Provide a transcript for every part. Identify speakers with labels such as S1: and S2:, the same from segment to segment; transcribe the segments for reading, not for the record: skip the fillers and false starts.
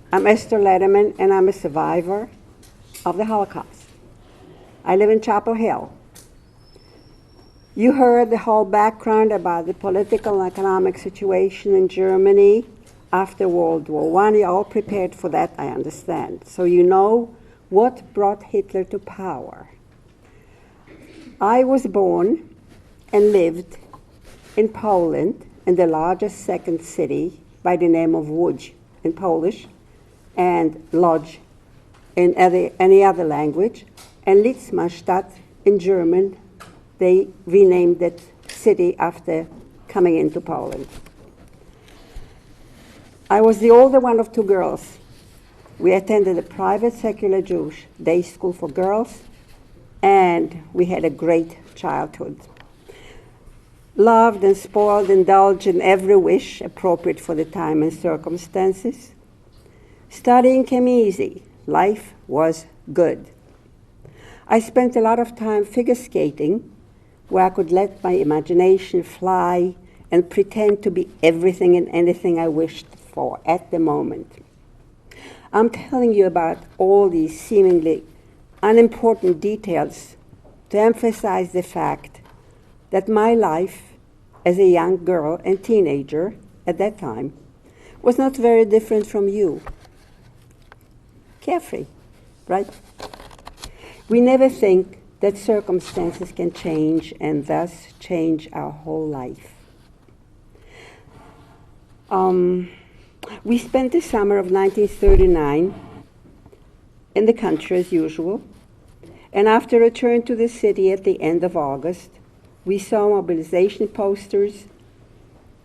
S1: I'm Esther Lederman, and I'm a survivor of the Holocaust. I live in Chapel Hill. You heard the whole background about the political and economic situation in Germany after World War I. You're all prepared for that, I understand. So you know what brought Hitler to power. I was born and lived in Poland, in the largest second city by the name of Łódź in Polish, and Lodz in any other language, and Litzmannstadt in German. They renamed that city after coming into Poland. I was the older one of two girls. We attended a private secular Jewish day school for girls, and we had a great childhood. Loved and spoiled, indulged in every wish appropriate for the time and circumstances. Studying came easy. Life was good. I spent a lot of time figure skating, where I could let my imagination fly and pretend to be everything and anything I wished for at the moment. I'm telling you about all these seemingly unimportant details to emphasize the fact that my life as a young girl and teenager at that time was not very different from you. Carefree, right? We never think that circumstances can change and thus change our whole life. We spent the summer of 1939 in the country as usual, and after return to the city at the end of August, we saw mobilization posters,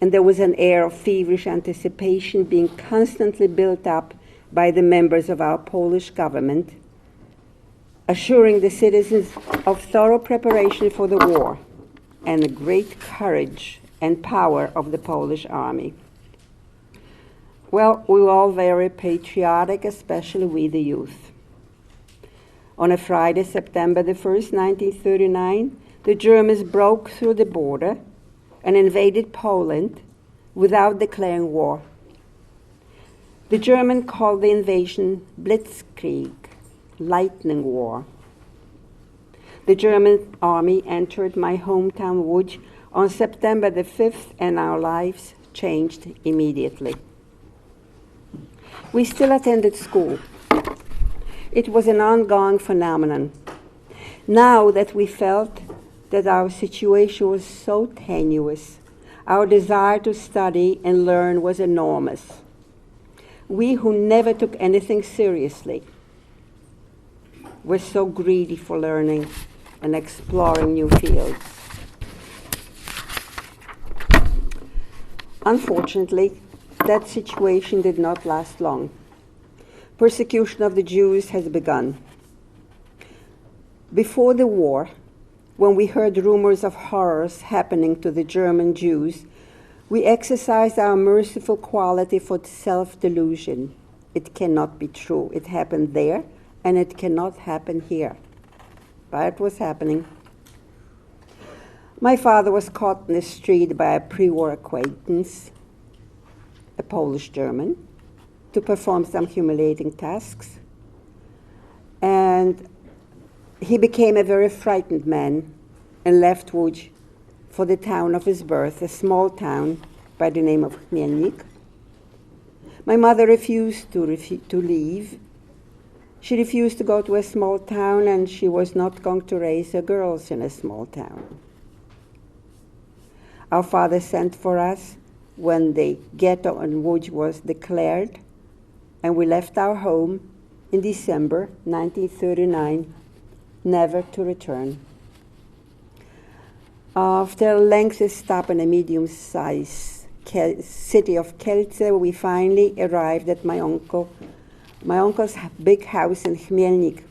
S1: and there was an air of feverish anticipation being constantly built up by the members of our Polish government, assuring the citizens of thorough preparation for the war and the great courage and power of the Polish army. Well, we were all very patriotic, especially we, the youth. On a Friday, September the 1st, 1939, the Germans broke through the border and invaded Poland without declaring war. The Germans called the invasion Blitzkrieg, lightning war. The German army entered my hometown Łódź on September the 5th, and our lives changed immediately. We still attended school. It was an ongoing phenomenon. Now that we felt that our situation was so tenuous, our desire to study and learn was enormous. We who never took anything seriously were so greedy for learning and exploring new fields. Unfortunately, that situation did not last long. Persecution of the Jews has begun. Before the war, when we heard rumors of horrors happening to the German Jews, we exercised our merciful quality for self-delusion. It cannot be true. It happened there, and it cannot happen here. But it was happening. My father was caught in the street by a pre-war acquaintance, a Polish German, to perform some humiliating tasks. And he became a very frightened man and left Łódź for the town of his birth, a small town by the name of Chmielnik. My mother refused to leave. She refused to go to a small town, and she was not going to raise her girls in a small town. Our father sent for us when the ghetto in Łódź was declared, and we left our home in December 1939, never to return. After a lengthy stop in a medium-sized city of Kielce, we finally arrived at my uncle's big house in Chmielnik,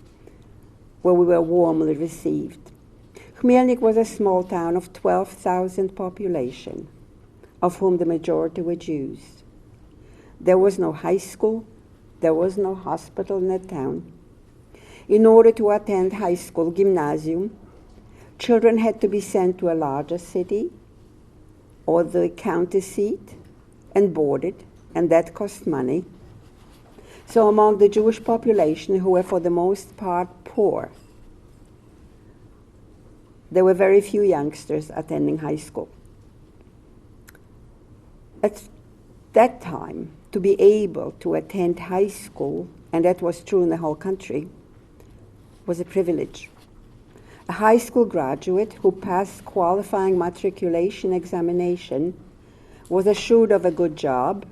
S1: where we were warmly received. Chmielnik was a small town of 12,000 population, of whom the majority were Jews. There was no high school, there was no hospital in the town. In order to attend high school, gymnasium, children had to be sent to a larger city or the county seat and boarded, and that cost money. So among the Jewish population, who were for the most part poor, there were very few youngsters attending high school. At that time, to be able to attend high school, and that was true in the whole country, was a privilege. A high school graduate who passed qualifying matriculation examination was assured of a good job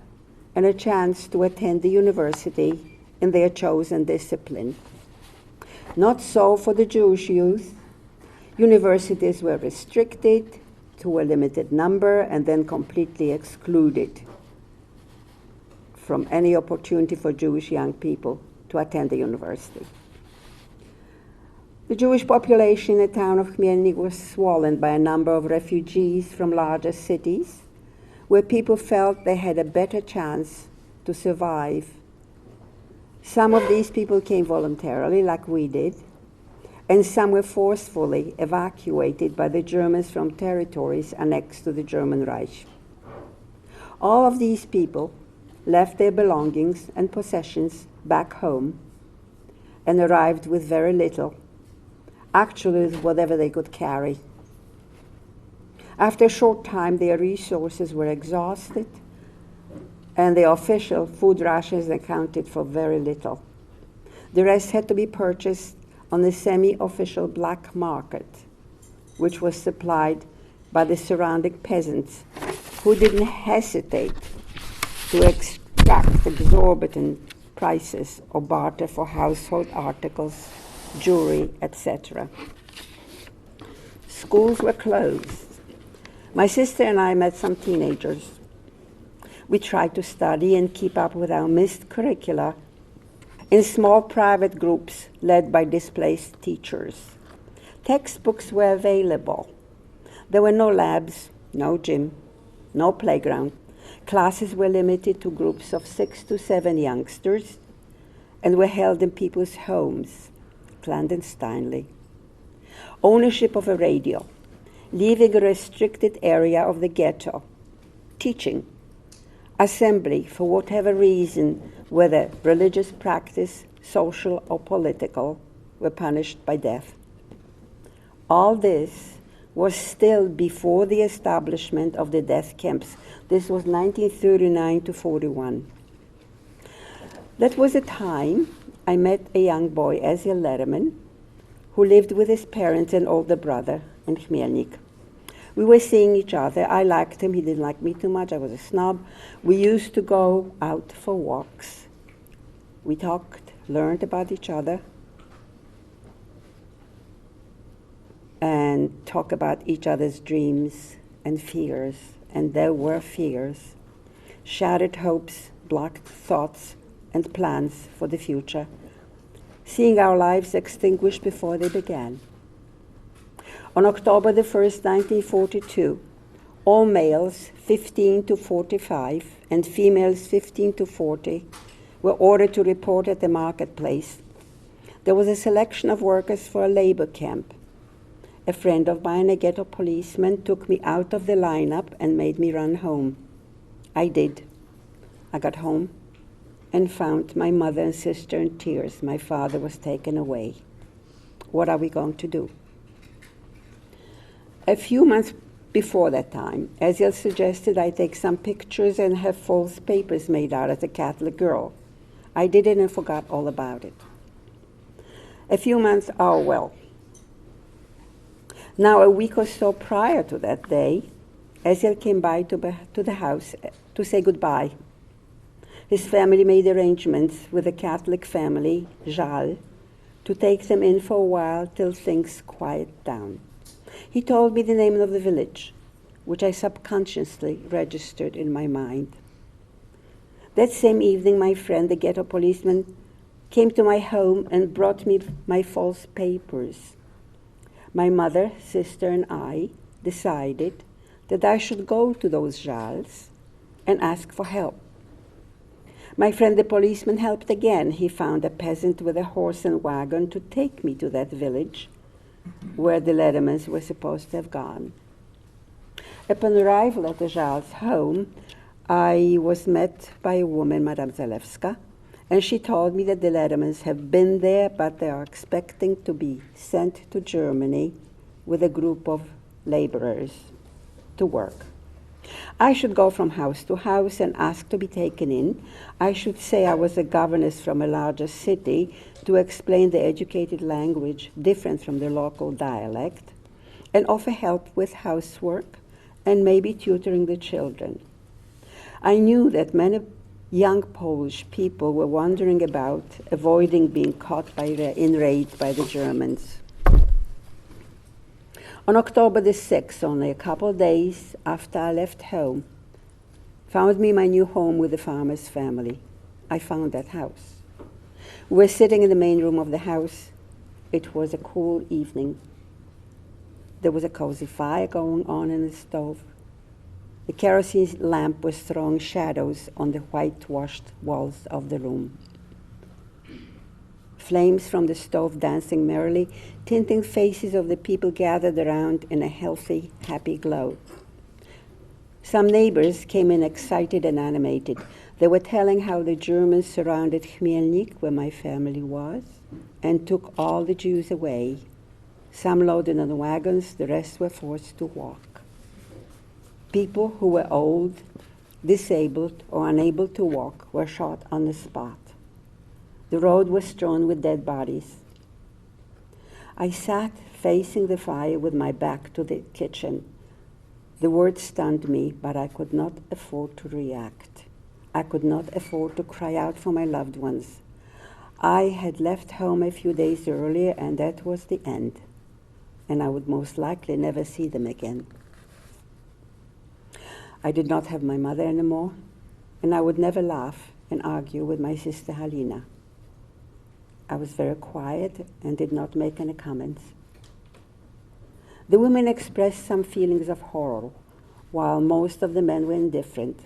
S1: and a chance to attend the university in their chosen discipline. Not so for the Jewish youth. Universities were restricted to a limited number and then completely excluded from any opportunity for Jewish young people to attend the university. The Jewish population in the town of Khmelnyk was swollen by a number of refugees from larger cities, where people felt they had a better chance to survive. Some of these people came voluntarily, like we did, and some were forcefully evacuated by the Germans from territories annexed to the German Reich. All of these people left their belongings and possessions back home and arrived with very little, actually with whatever they could carry. After a short time, their resources were exhausted, and the official food rations accounted for very little. The rest had to be purchased on the semi-official black market, which was supplied by the surrounding peasants, who didn't hesitate to extract exorbitant prices or barter for household articles, jewelry, etc. Schools were closed. My sister and I met some teenagers. We tried to study and keep up with our missed curricula in small private groups led by displaced teachers. Textbooks were available. There were no labs, no gym, no playground. Classes were limited to groups of 6 to 7 youngsters and were held in people's homes, clandestinely. Ownership of a radio, leaving a restricted area of the ghetto, teaching, assembly for whatever reason, whether religious practice, social or political, were punished by death. All this was still before the establishment of the death camps. This was 1939 to 41. That was a time I met a young boy, Esther Lederman, who lived with his parents and older brother in Khmelnyk. We were seeing each other. I liked him. He didn't like me too much. I was a snob. We used to go out for walks. We talked, learned about each other, and talk about each other's dreams and fears. And there were fears, shattered hopes, blocked thoughts, and plans for the future, seeing our lives extinguished before they began. On October the 1st, 1942, all males 15 to 45 and females 15 to 40 were ordered to report at the marketplace. There was a selection of workers for a labor camp. A friend of mine, a ghetto policeman, took me out of the lineup and made me run home. I did. I got home and found my mother and sister in tears. My father was taken away. What are we going to do? A few months before that time, Eziel suggested I take some pictures and have false papers made out as a Catholic girl. I did it and forgot all about it. A few months, Now, a week or so prior to that day, Eziel came by to the house to say goodbye. His family made arrangements with a Catholic family, Jal, to take them in for a while till things quiet down. He told me the name of the village, which I subconsciously registered in my mind. That same evening, my friend, the ghetto policeman, came to my home and brought me my false papers. My mother, sister, and I decided that I should go to those Jals and ask for help. My friend, the policeman, helped again. He found a peasant with a horse and wagon to take me to that village where the Ledermans were supposed to have gone. Upon arrival at the Jal's home, I was met by a woman, Madame Zalewska, And she told me that the Ledermans have been there, but they are expecting to be sent to Germany with a group of laborers to work. I should go from house to house and ask to be taken in. I should say I was a governess from a larger city to explain the educated language different from the local dialect, and offer help with housework and maybe tutoring the children. I knew that many young Polish people were wondering about avoiding being caught in raid by the Germans. On October the 6th, only a couple of days after I left home, found me my new home with the farmer's family. I found that house. We were sitting in the main room of the house. It was a cool evening. There was a cozy fire going on in the stove. The kerosene lamp was throwing shadows on the whitewashed walls of the room. Flames from the stove dancing merrily, tinting faces of the people gathered around in a healthy, happy glow. Some neighbors came in excited and animated. They were telling how the Germans surrounded Khmelnyk, where my family was, and took all the Jews away. Some loaded on wagons, the rest were forced to walk. People who were old, disabled, or unable to walk were shot on the spot. The road was strewn with dead bodies. I sat facing the fire with my back to the kitchen. The words stunned me, but I could not afford to react. I could not afford to cry out for my loved ones. I had left home a few days earlier, and that was the end. And I would most likely never see them again. I did not have my mother anymore, and I would never laugh and argue with my sister Halina. I was very quiet and did not make any comments. The women expressed some feelings of horror, while most of the men were indifferent.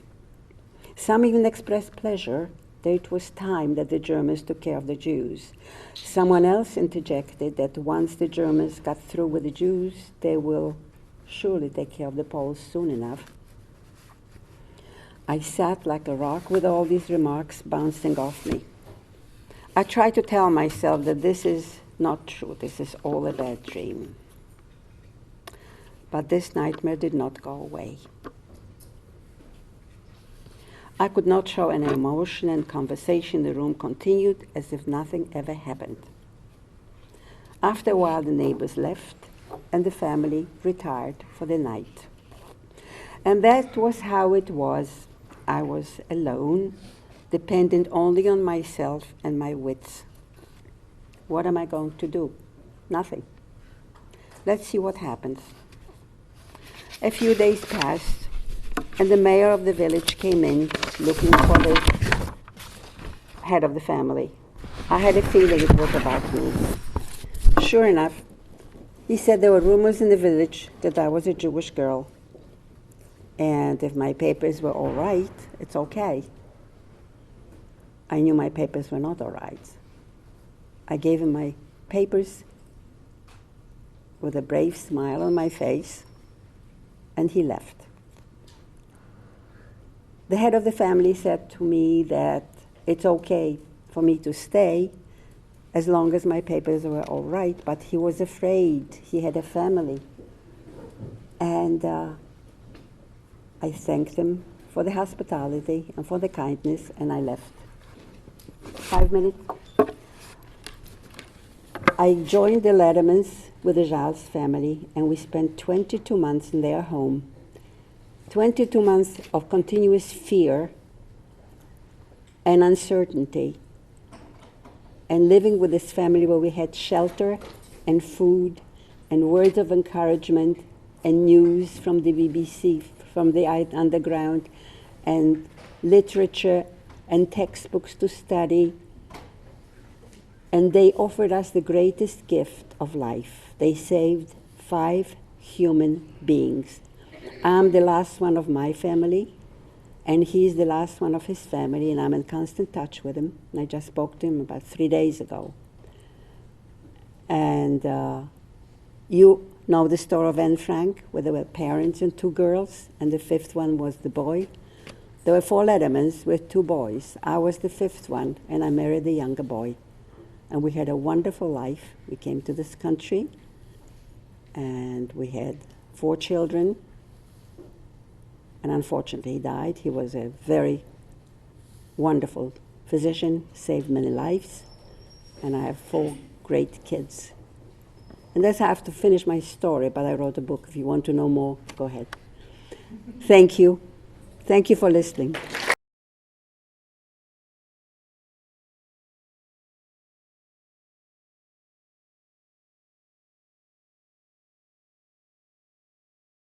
S1: Some even expressed pleasure that it was time that the Germans took care of the Jews. Someone else interjected that once the Germans got through with the Jews, they will surely take care of the Poles soon enough. I sat like a rock with all these remarks bouncing off me. I tried to tell myself that this is not true, this is all a bad dream. But this nightmare did not go away. I could not show any emotion, and conversation in the room continued as if nothing ever happened. After a while, the neighbors left, and the family retired for the night. And that was how it was. I was alone, dependent only on myself and my wits. What am I going to do? Nothing. Let's see what happens. A few days passed, and the mayor of the village came in looking for the head of the family. I had a feeling it was about me. Sure enough, he said there were rumors in the village that I was a Jewish girl, and if my papers were all right, it's okay. I knew my papers were not all right. I gave him my papers with a brave smile on my face, and he left. The head of the family said to me that it's okay for me to stay as long as my papers were all right, but he was afraid. He had a family. And I thanked him for the hospitality and for the kindness, and I left. 5 minutes. I joined the Ledermans with the Jals family, and we spent 22 months in their home. 22 months of continuous fear and uncertainty, and living with this family where we had shelter and food and words of encouragement and news from the BBC, from the underground, and literature and textbooks to study. And they offered us the greatest gift of life. They saved 5 human beings. I'm the last one of my family, and he's the last one of his family, and I'm in constant touch with him. And I just spoke to him about 3 days ago. And you know the story of Anne Frank, where there were parents and 2 girls, and the 5th one was the boy. There were 4 Ledermans with 2 boys. I was the 5th one, and I married the younger boy. And we had a wonderful life. We came to this country, and we had 4 children. And unfortunately, he died. He was a very wonderful physician, saved many lives. And I have 4 great kids. And that's how I have to finish my story, but I wrote a book. If you want to know more, go ahead. Thank you. Thank you for listening.